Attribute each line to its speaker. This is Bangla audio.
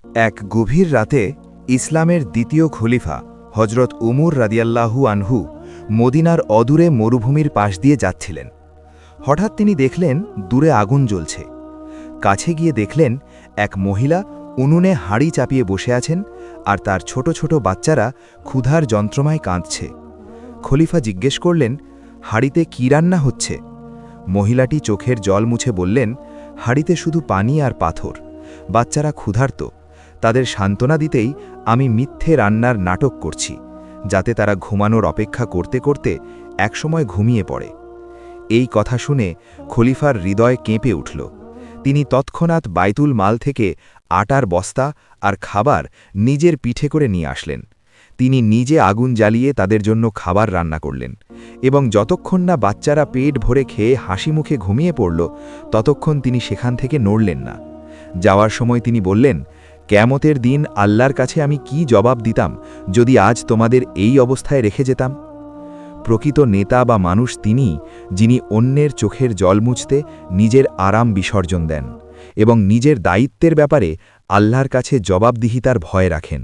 Speaker 1: এক গভীর রাতে ইসলামের দ্বিতীয় খলিফা হজরত উমর রাদিয়াল্লাহু আনহু মদিনার অদূরে মরুভূমির পাশ দিয়ে যাচ্ছিলেন। হঠাৎ তিনি দেখলেন দূরে আগুন জ্বলছে। কাছে গিয়ে দেখলেন এক মহিলা উনুনে হাঁড়ি চাপিয়ে বসে আছেন, আর তার ছোট ছোট বাচ্চারা ক্ষুধার যন্ত্রণায় কাঁদছে। খলিফা জিজ্ঞেস করলেন, হাঁড়িতে কী রান্না হচ্ছে? মহিলাটি চোখের জল মুছে বললেন, হাঁড়িতে শুধু পানি আর পাথর। বাচ্চারা ক্ষুধার্ত, তাদের সান্ত্বনা দিতেই আমি মিথ্যে রান্নার নাটক করছি, যাতে তারা ঘুমানোর অপেক্ষা করতে করতে একসময় ঘুমিয়ে পড়ে। এই কথা শুনে খলিফার হৃদয় কেঁপে উঠল। তিনি তৎক্ষণাৎ বাইতুল মাল থেকে আটার বস্তা আর খাবার নিজের পিঠে করে নিয়ে আসলেন। তিনি নিজে আগুন জ্বালিয়ে তাদের জন্য খাবার রান্না করলেন, এবং যতক্ষণ না বাচ্চারা পেট ভরে খেয়ে হাসি মুখে ঘুমিয়ে পড়ল, ততক্ষণ তিনি সেখান থেকে নড়লেন না। যাওয়ার সময় তিনি বললেন, কিয়ামতের দিন আল্লাহর কাছে আমি কি জবাব দিতাম যদি আজ তোমাদের এই অবস্থায় রেখে যেতাম? প্রকৃত নেতা বা মানুষ তিনিই, যিনি অন্যের চোখের জল মুছতে নিজের আরাম বিসর্জন দেন এবং নিজের দায়িত্বের ব্যাপারে আল্লাহর কাছে জবাবদিহিতার ভয় রাখেন।